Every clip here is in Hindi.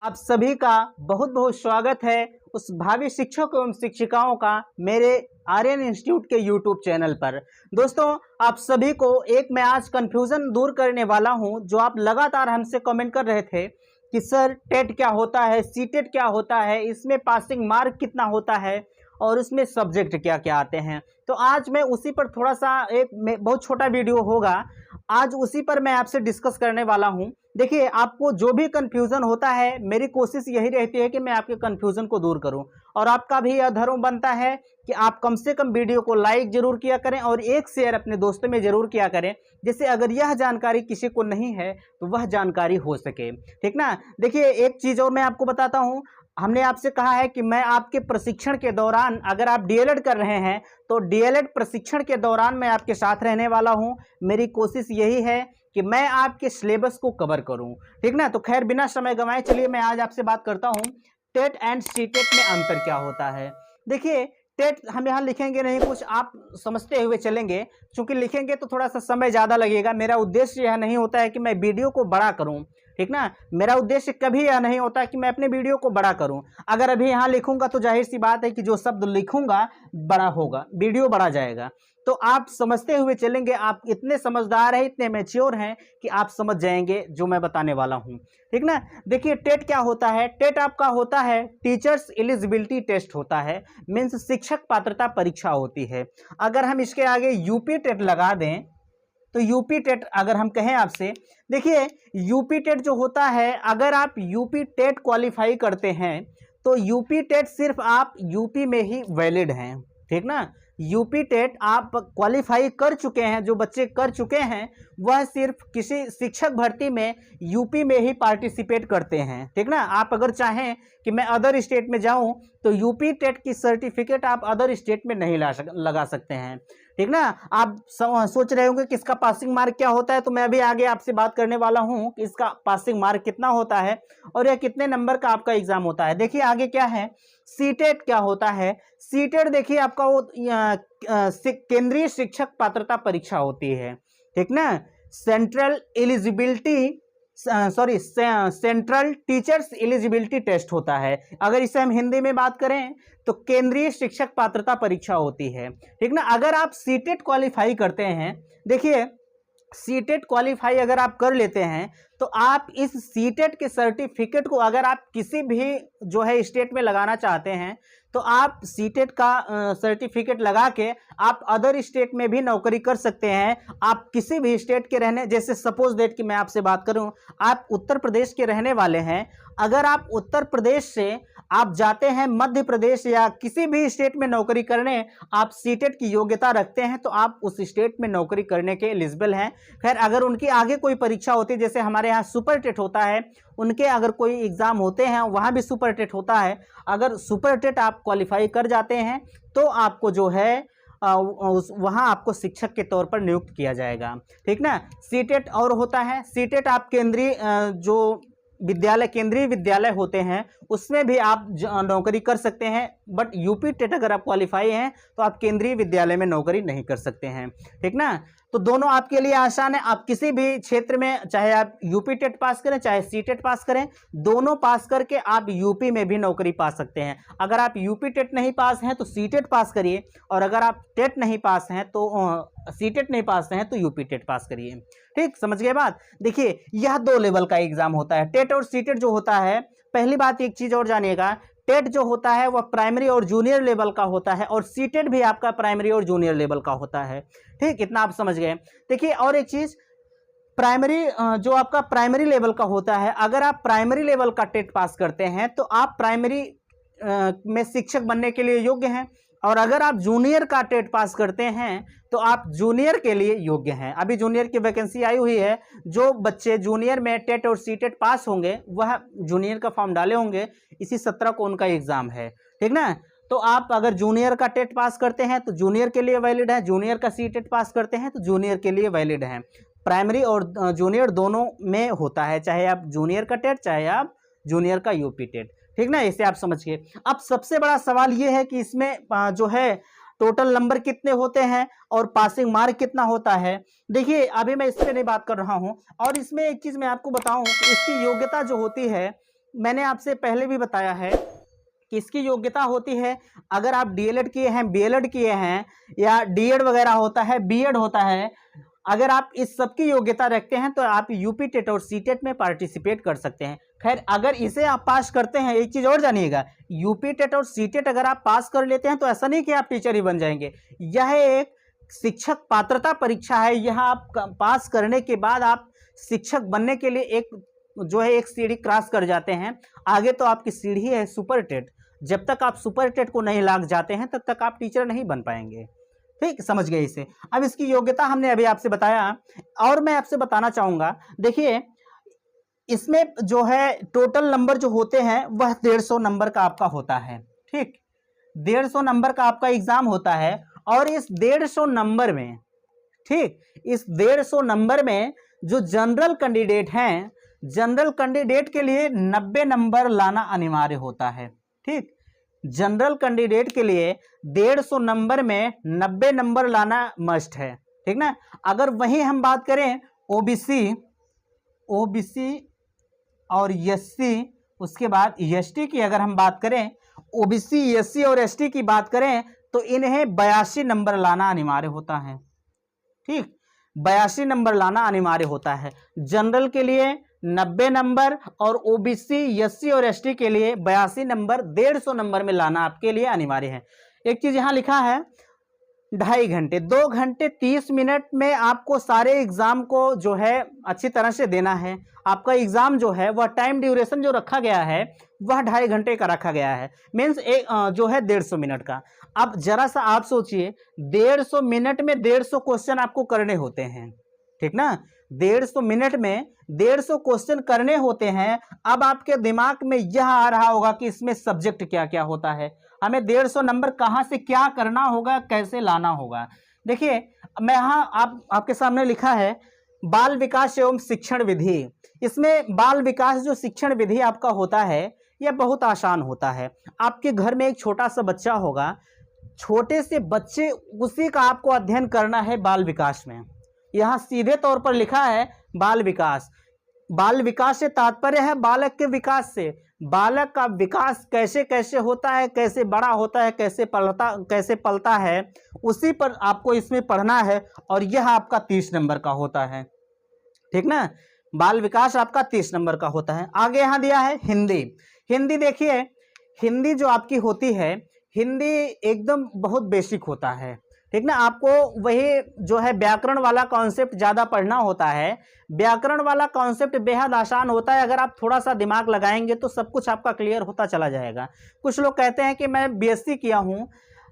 आप सभी का बहुत बहुत स्वागत है उस भावी शिक्षक एवं शिक्षिकाओं का मेरे आर्यन इंस्टीट्यूट के यूट्यूब चैनल पर। दोस्तों, आप सभी को एक मैं आज कंफ्यूजन दूर करने वाला हूं, जो आप लगातार हमसे कमेंट कर रहे थे कि सर टेट क्या होता है, सीटेट क्या होता है, इसमें पासिंग मार्क कितना होता है और उसमें सब्जेक्ट क्या क्या आते हैं। तो आज मैं उसी पर थोड़ा सा एक बहुत छोटा वीडियो होगा, आज उसी पर मैं आपसे डिस्कस करने वाला हूं। देखिए, आपको जो भी कंफ्यूजन होता है, मेरी कोशिश यही रहती है कि मैं आपके कंफ्यूजन को दूर करूं, और आपका भी यह धर्म बनता है कि आप कम से कम वीडियो को लाइक जरूर किया करें और एक शेयर अपने दोस्तों में जरूर किया करें, जिससे अगर यह जानकारी किसी को नहीं है तो वह जानकारी हो सके। ठीक ना। देखिए, एक चीज और मैं आपको बताता हूं। हमने आपसे कहा है कि मैं आपके प्रशिक्षण के दौरान, अगर आप डीएलएड कर रहे हैं तो डीएलएड प्रशिक्षण के दौरान मैं आपके साथ रहने वाला हूं। मेरी कोशिश यही है कि मैं आपके सिलेबस को कवर करूं। ठीक ना। तो खैर, बिना समय गंवाए चलिए मैं आज आपसे बात करता हूं, टेट एंड सीटेट में अंतर क्या होता है। देखिए, टेट हम यहाँ लिखेंगे नहीं, कुछ आप समझते हुए चलेंगे, क्योंकि लिखेंगे तो थोड़ा सा समय ज़्यादा लगेगा। मेरा उद्देश्य यह नहीं होता है कि मैं वीडियो को बड़ा करूं। ठीक ना। मेरा उद्देश्य कभी यह नहीं होता कि मैं अपने वीडियो को बड़ा करूं। अगर अभी यहाँ लिखूंगा तो जाहिर सी बात है कि जो शब्द लिखूंगा बड़ा होगा, वीडियो बड़ा जाएगा। तो आप समझते हुए चलेंगे। आप इतने समझदार हैं, इतने मैच्योर हैं कि आप समझ जाएंगे जो मैं बताने वाला हूं। ठीक ना। देखिए, टेट क्या होता है। टेट आपका होता है टीचर्स एलिजिबिलिटी टेस्ट होता है, मीन्स शिक्षक पात्रता परीक्षा होती है। अगर हम इसके आगे यूपी टेट लगा दें तो यूपी टेट अगर हम कहें आपसे, देखिए यूपी टेट जो होता है, अगर आप यूपी टेट क्वालिफाई करते हैं तो यूपी टेट सिर्फ आप यूपी में ही वैलिड हैं। ठीक ना। यूपी टेट आप क्वालिफाई कर चुके हैं, जो बच्चे कर चुके हैं वह सिर्फ किसी शिक्षक भर्ती में यूपी में ही पार्टिसिपेट करते हैं। ठीक ना। आप अगर चाहें कि मैं अदर स्टेट में जाऊं तो यूपी टेट की सर्टिफिकेट आप अदर स्टेट में नहीं लगा सकते हैं। ठीक ना। आप सोच रहे होंगे कि इसका पासिंग मार्क क्या होता है, तो मैं अभी आगे आपसे बात करने वाला हूं कि इसका पासिंग मार्क कितना होता है और यह कितने नंबर का आपका एग्जाम होता है। देखिए आगे क्या है, सीटेट क्या होता है। सीटेट देखिए आपका वो केंद्रीय शिक्षक पात्रता परीक्षा होती है। ठीक ना। Central eligibility central teachers eligibility test होता है। अगर इसे हम हिंदी में बात करें तो केंद्रीय शिक्षक पात्रता परीक्षा होती है। ठीक ना। अगर आप सीटेट क्वालिफाई करते हैं, देखिए सीटेट क्वालिफाई अगर आप कर लेते हैं तो आप इस सीटेट के सर्टिफिकेट को अगर आप किसी भी जो है स्टेट में लगाना चाहते हैं तो आप सीटेट का सर्टिफिकेट लगा के आप अदर स्टेट में भी नौकरी कर सकते हैं। आप किसी भी स्टेट के रहने, जैसे सपोज दैट कि मैं आपसे बात करूं, आप उत्तर प्रदेश के रहने वाले हैं, अगर आप उत्तर प्रदेश से आप जाते हैं मध्य प्रदेश या किसी भी स्टेट में नौकरी करने, आप सीटेट की योग्यता रखते हैं तो आप उस स्टेट में नौकरी करने के एलिजिबल हैं। खैर, अगर उनकी आगे कोई परीक्षा होती है, जैसे हमारे यहाँ सुपर टेट होता है, उनके अगर कोई एग्जाम होते हैं वहाँ भी सुपर टेट होता है, अगर सुपर टेट आप क्वालिफाई कर जाते हैं तो आपको जो है वहाँ आपको शिक्षक के तौर पर नियुक्त किया जाएगा। ठीक ना। सीटेट और होता है, सीटेट आप केंद्रीय जो विद्यालय, केंद्रीय विद्यालय होते हैं उसमें भी आप नौकरी कर सकते हैं, बट यूपी टेट अगर आप क्वालिफाई हैं तो आप केंद्रीय विद्यालय में नौकरी नहीं कर सकते हैं। ठीक ना। तो दोनों आपके लिए आसान है। आप किसी भी क्षेत्र में, चाहे आप यूपी टेट पास करें चाहे सीटेट पास करें, दोनों पास करके आप यूपी में भी नौकरी पा सकते हैं। अगर आप यूपी टेट नहीं पास हैं तो सीटेट पास करिए, और अगर आप टेट नहीं पास हैं तो सीटेट नहीं पास हैं तो यूपी टेट पास करिए। ठीक, समझ गए बात। देखिए, यह 2 लेवल का एग्जाम होता है, टेट और सीटेट जो होता है। पहली बात एक चीज और जानिएगा, टेट जो होता है वह प्राइमरी और जूनियर लेवल का होता है, और सीटेट भी आपका प्राइमरी और जूनियर लेवल का होता है। ठीक, इतना आप समझ गए। देखिए, और एक चीज, प्राइमरी जो आपका प्राइमरी लेवल का होता है, अगर आप प्राइमरी लेवल का टेट पास करते हैं तो आप प्राइमरी में शिक्षक बनने के लिए योग्य हैं, और अगर आप जूनियर का टेट पास करते हैं तो आप जूनियर के लिए योग्य हैं। अभी जूनियर की वैकेंसी आई हुई है, जो बच्चे जूनियर में टेट और सीटेट पास होंगे वह जूनियर का फॉर्म डाले होंगे, इसी 17 को उनका एग्जाम है। ठीक ना। तो आप अगर जूनियर का टेट पास करते हैं तो जूनियर के लिए वैलिड है, जूनियर का सीटेट पास करते हैं तो जूनियर के लिए वैलिड है। प्राइमरी और जूनियर दोनों में होता है, चाहे आप जूनियर का टेट चाहे आप जूनियर का यूपी टेट। ठीक ना। इसे आप समझिए। अब सबसे बड़ा सवाल यह है कि इसमें जो है टोटल नंबर कितने होते हैं और पासिंग मार्क कितना होता है। देखिए, अभी मैं इस पर नहीं बात कर रहा हूं, और इसमें एक चीज मैं आपको बताऊं कि इसकी योग्यता जो होती है मैंने आपसे पहले भी बताया है कि इसकी योग्यता होती है, अगर आप डीएलएड किए हैं, बीएलएड किए हैं, या डीएड वगैरह होता है, बीएड होता है, अगर आप इस सब की योग्यता रखते हैं तो आप यूपी टेट और सीटेट में पार्टिसिपेट कर सकते हैं। खैर, अगर इसे आप पास करते हैं, एक चीज़ और जानिएगा, यूपी टेट और सीटेट अगर आप पास कर लेते हैं तो ऐसा नहीं कि आप टीचर ही बन जाएंगे। यह एक शिक्षक पात्रता परीक्षा है। यह आप पास करने के बाद आप शिक्षक बनने के लिए एक सीढ़ी क्रॉस कर जाते हैं। आगे तो आपकी सीढ़ी है सुपर टेट। जब तक आप सुपर टेट को नहीं लाग जाते हैं तब तक आप टीचर नहीं बन पाएंगे। ठीक, समझ गए इसे। अब इसकी योग्यता हमने अभी आपसे बताया, और मैं आपसे बताना चाहूंगा, देखिए इसमें जो है टोटल नंबर जो होते हैं वह 150 नंबर का आपका होता है। ठीक, 150 नंबर का आपका एग्जाम होता है, और इस 150 नंबर में, ठीक, इस 150 नंबर में जो जनरल कैंडिडेट हैं, जनरल कैंडिडेट के लिए 90 नंबर लाना अनिवार्य होता है। ठीक, जनरल कैंडिडेट के लिए 150 नंबर में 90 नंबर लाना मस्ट है। ठीक ना। अगर वहीं हम बात करें ओबीसी और एससी, उसके बाद एसटी की अगर हम बात करें, ओबीसी, एससी और एसटी की बात करें तो इन्हें 82 नंबर लाना अनिवार्य होता है। ठीक, 82 नंबर लाना अनिवार्य होता है। जनरल के लिए 90 नंबर और ओबीसी, एससी और एसटी के लिए 82 नंबर 150 नंबर में लाना आपके लिए अनिवार्य है। एक चीज यहां लिखा है 2.5 घंटे, 2 घंटे 30 मिनट में आपको सारे एग्जाम को जो है अच्छी तरह से देना है। आपका एग्जाम जो है वह टाइम ड्यूरेशन जो रखा गया है वह 2.5 घंटे का रखा गया है, मीन्स जो है 150 मिनट का। अब जरा सा आप सोचिए, 150 मिनट में 150 क्वेश्चन आपको करने होते हैं। ठीक ना, 150 मिनट में 150 क्वेश्चन करने होते हैं। अब आपके दिमाग में यह आ रहा होगा कि इसमें सब्जेक्ट क्या क्या होता है, हमें 150 नंबर कहां से क्या करना होगा, कैसे लाना होगा। देखिए, मैं यहाँ आपके सामने लिखा है बाल विकास एवं शिक्षण विधि। इसमें बाल विकास जो शिक्षण विधि आपका होता है यह बहुत आसान होता है। आपके घर में एक छोटा सा बच्चा होगा, छोटे से बच्चे, उसी का आपको अध्ययन करना है बाल विकास में। यहाँ सीधे तौर पर लिखा है बाल विकास। बाल विकास से तात्पर्य है बालक के विकास से। बालक का विकास कैसे कैसे होता है, कैसे बड़ा होता है, कैसे पलता है, उसी पर आपको इसमें पढ़ना है, और यह आपका 30 नंबर का होता है। ठीक ना, बाल विकास आपका 30 नंबर का होता है। आगे यहाँ दिया है हिंदी। हिंदी देखिए, हिंदी जो आपकी होती है, हिंदी एकदम बहुत बेसिक होता है। ठीक ना, आपको वही जो है व्याकरण वाला कॉन्सेप्ट ज़्यादा पढ़ना होता है। व्याकरण वाला कॉन्सेप्ट बेहद आसान होता है, अगर आप थोड़ा सा दिमाग लगाएंगे तो सब कुछ आपका क्लियर होता चला जाएगा। कुछ लोग कहते हैं कि मैं बीएससी किया हूँ,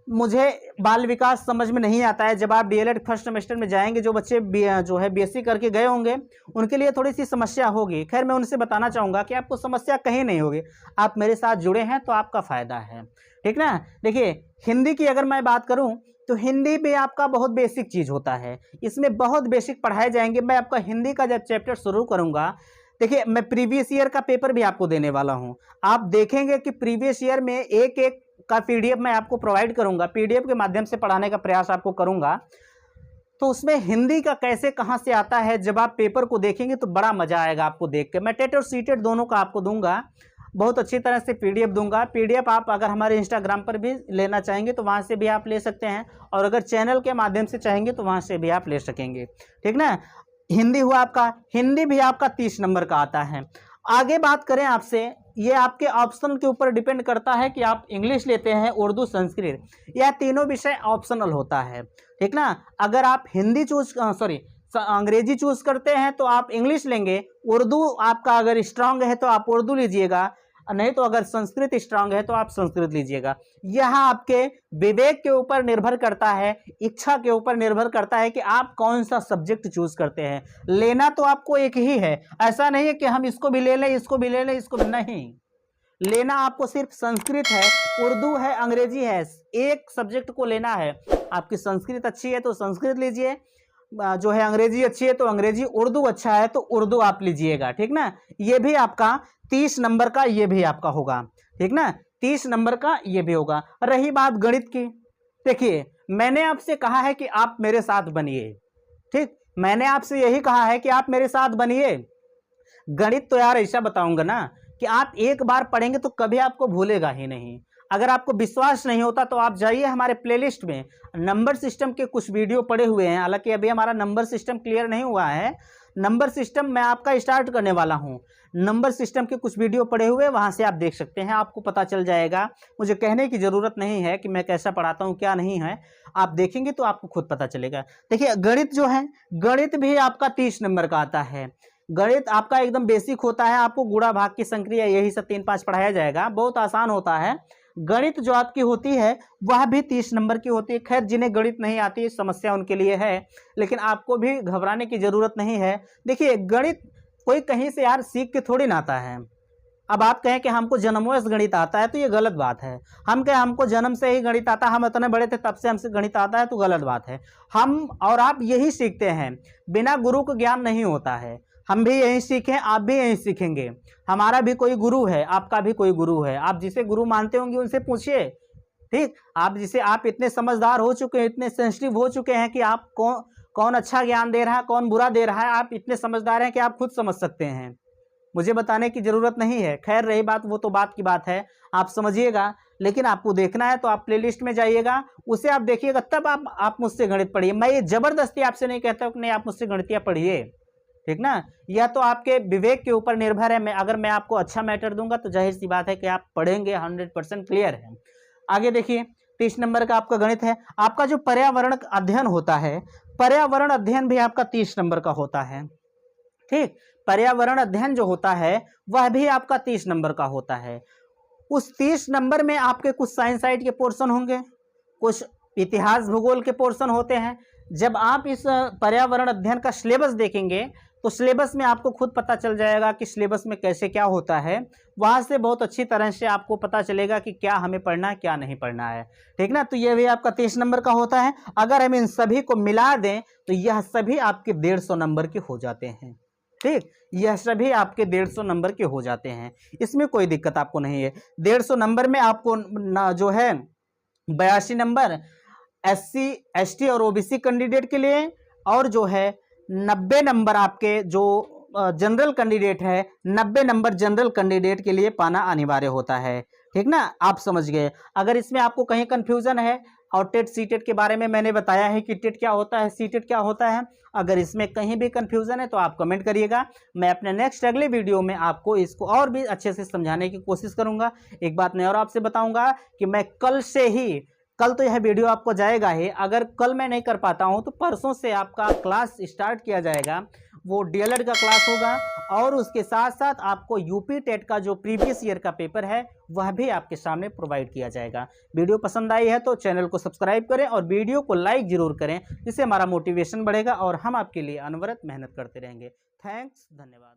मुझे बाल विकास समझ में नहीं आता है। जब आप डीएलएड फर्स्ट सेमेस्टर में जाएंगे, जो बच्चे जो है बीएससी करके गए होंगे उनके लिए थोड़ी सी समस्या होगी। खैर, मैं उनसे बताना चाहूँगा कि आपको समस्या कहीं नहीं होगी, आप मेरे साथ जुड़े हैं तो आपका फ़ायदा है। ठीक ना। देखिए, हिंदी की अगर मैं बात करूँ तो हिंदी में आपका बहुत बेसिक चीज़ होता है, इसमें बहुत बेसिक पढ़ाए जाएंगे। मैं आपका हिंदी का जब चैप्टर शुरू करूँगा, देखिए मैं प्रीवियस ईयर का पेपर भी आपको देने वाला हूँ। आप देखेंगे कि प्रीवियस ईयर में एक एक का पीडीएफ मैं आपको प्रोवाइड करूँगा, पीडीएफ के माध्यम से पढ़ाने का प्रयास आपको करूँगा। तो उसमें हिंदी का कैसे कहाँ से आता है, जब आप पेपर को देखेंगे तो बड़ा मज़ा आएगा आपको देख के। मैं टेट और सीटेट दोनों का आपको दूंगा, बहुत अच्छी तरह से पीडीएफ दूंगा। पीडीएफ आप अगर हमारे इंस्टाग्राम पर भी लेना चाहेंगे तो वहाँ से भी आप ले सकते हैं, और अगर चैनल के माध्यम से चाहेंगे तो वहाँ से भी आप ले सकेंगे। ठीक ना। हिंदी हुआ आपका, हिंदी भी आपका 30 नंबर का आता है। आगे बात करें आपसे, ये आपके ऑप्शन के ऊपर डिपेंड करता है कि आप इंग्लिश लेते हैं, उर्दू, संस्कृत, यह तीनों विषय ऑप्शनल होता है। ठीक ना। अगर आप अंग्रेजी चूज करते हैं तो आप इंग्लिश लेंगे, उर्दू आपका अगर स्ट्रांग है तो आप उर्दू लीजिएगा, नहीं तो अगर संस्कृत स्ट्रांग है तो आप संस्कृत लीजिएगा। यह आपके विवेक के ऊपर निर्भर करता है, इच्छा के ऊपर निर्भर करता है कि आप कौन सा सब्जेक्ट चूज करते हैं। लेना तो आपको एक ही है, ऐसा नहीं है कि हम इसको भी ले लें, इसको भी ले लें, इसको भी नहीं। लेना आपको सिर्फ संस्कृत है, उर्दू है, अंग्रेजी है, एक सब्जेक्ट को लेना है। आपकी संस्कृत अच्छी है तो संस्कृत लीजिए, जो है अंग्रेजी अच्छी है तो अंग्रेजी, उर्दू अच्छा है तो उर्दू आप लीजिएगा। ठीक ना। ये भी आपका 30 नंबर का, ये भी आपका होगा। ठीक ना, 30 नंबर का ये भी होगा। रही बात गणित की, देखिए मैंने आपसे कहा है कि आप मेरे साथ बनिए। ठीक, मैंने आपसे यही कहा है कि आप मेरे साथ बनिए। गणित तो यार ऐसा बताऊंगा ना, कि आप एक बार पढ़ेंगे तो कभी आपको भूलेगा ही नहीं। अगर आपको विश्वास नहीं होता तो आप जाइए हमारे प्लेलिस्ट में, नंबर सिस्टम के कुछ वीडियो पड़े हुए हैं। हालांकि अभी हमारा नंबर सिस्टम क्लियर नहीं हुआ है, नंबर सिस्टम मैं आपका स्टार्ट करने वाला हूं। नंबर सिस्टम के कुछ वीडियो पड़े हुए, वहां से आप देख सकते हैं, आपको पता चल जाएगा। मुझे कहने की ज़रूरत नहीं है कि मैं कैसा पढ़ाता हूं, क्या नहीं है, आप देखेंगे तो आपको खुद पता चलेगा। देखिए गणित जो है, गणित भी आपका 30 नंबर का आता है। गणित आपका एकदम बेसिक होता है, आपको गुणा भाग की संक्रिया यही सब 3-5 पढ़ाया जाएगा, बहुत आसान होता है। गणित जो आपकी होती है वह भी 30 नंबर की होती है। खैर जिन्हें गणित नहीं आती समस्या उनके लिए है, लेकिन आपको भी घबराने की जरूरत नहीं है। देखिए गणित कोई कहीं से यार सीख के थोड़ी ना आता है। अब आप कहें कि हमको जन्मवश गणित आता है तो ये गलत बात है। हम कहें हमको जन्म से ही गणित आता है, हम इतने बड़े थे तब से हमसे गणित आता है, तो गलत बात है। हम और आप यही सीखते हैं, बिना गुरु को ज्ञान नहीं होता है। हम भी यही सीखें, आप भी यही सीखेंगे। हमारा भी कोई गुरु है, आपका भी कोई गुरु है। आप जिसे गुरु मानते होंगे उनसे पूछिए, ठीक। आप इतने समझदार हो चुके हैं, इतने सेंसिटिव हो चुके हैं कि आप कौन अच्छा ज्ञान दे रहा है, कौन बुरा दे रहा है, आप इतने समझदार हैं कि आप खुद समझ सकते हैं। मुझे बताने की जरूरत नहीं है। खैर रही बात, वो तो बात की बात है, आप समझिएगा। लेकिन आपको देखना है तो आप प्लेलिस्ट में जाइएगा, उसे आप देखिएगा, तब आप मुझसे गणित पढ़िए। मैं ये जबरदस्ती आपसे नहीं कहता हूँ कि नहीं आप मुझसे गणितिया पढ़िए, ठीक ना। यह तो आपके विवेक के ऊपर निर्भर है। अगर मैं आपको अच्छा मैटर दूंगा तो जाहिर सी बात है कि आप पढ़ेंगे, 100% क्लियर है। आगे देखिए 30 नंबर का आपका गणित है। आपका जो पर्यावरण अध्ययन होता है, पर्यावरण अध्ययन भी आपका 30 नंबर का होता है, ठीक। पर्यावरण अध्ययन जो होता है वह भी आपका 30 नंबर का होता है। उस 30 नंबर में आपके कुछ साइंस साइड के पोर्शन होंगे, कुछ इतिहास भूगोल के पोर्शन होते हैं। जब आप इस पर्यावरण अध्ययन का सिलेबस देखेंगे तो सिलेबस में आपको खुद पता चल जाएगा कि सिलेबस में कैसे क्या होता है। वहां से बहुत अच्छी तरह से आपको पता चलेगा कि क्या हमें पढ़ना है, क्या नहीं पढ़ना है, ठीक ना। तो यह भी आपका 30 नंबर का होता है। अगर हम इन सभी को मिला दें तो यह सभी आपके 150 नंबर के हो जाते हैं, ठीक। यह सभी आपके 150 नंबर के हो जाते हैं, इसमें कोई दिक्कत आपको नहीं है। 150 नंबर में आपको जो है 82 नंबर SC ST और OBC कैंडिडेट के लिए, और जो है 90 नंबर आपके जो जनरल कैंडिडेट है, 90 नंबर जनरल कैंडिडेट के लिए पाना अनिवार्य होता है, ठीक ना। आप समझ गए। अगर इसमें आपको कहीं कंफ्यूजन है, और टेट सीटेट के बारे में मैंने बताया है कि टेट क्या होता है, सीटेट क्या होता है, अगर इसमें कहीं भी कंफ्यूजन है तो आप कमेंट करिएगा। मैं अपने नेक्स्ट अगले वीडियो में आपको इसको और भी अच्छे से समझाने की कोशिश करूंगा। एक बात मैं और आपसे बताऊंगा कि मैं कल तो यह वीडियो आपको जाएगा ही, अगर कल मैं नहीं कर पाता हूं तो परसों से आपका क्लास स्टार्ट किया जाएगा। वो DLED का क्लास होगा, और उसके साथ साथ आपको यूपी टेट का जो प्रीवियस ईयर का पेपर है वह भी आपके सामने प्रोवाइड किया जाएगा। वीडियो पसंद आई है तो चैनल को सब्सक्राइब करें और वीडियो को लाइक जरूर करें, जिससे हमारा मोटिवेशन बढ़ेगा और हम आपके लिए अनवरत मेहनत करते रहेंगे। थैंक्स, धन्यवाद।